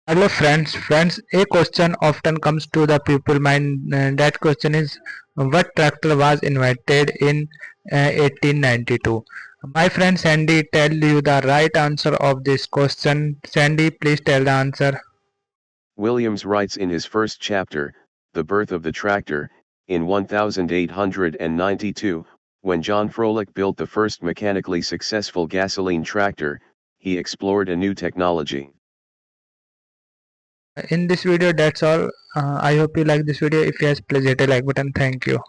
Hello friends, a question often comes to the people mind. That question is, what tractor was invented in 1892? My friend Sandy tell you the right answer of this question. Sandy, please tell the answer. Williams writes in his first chapter, The Birth of the Tractor, in 1892, when John Froelich built the first mechanically successful gasoline tractor, he explored a new technology. In this video, that's all. I hope you like this video. If yes, please hit a like button. Thank you.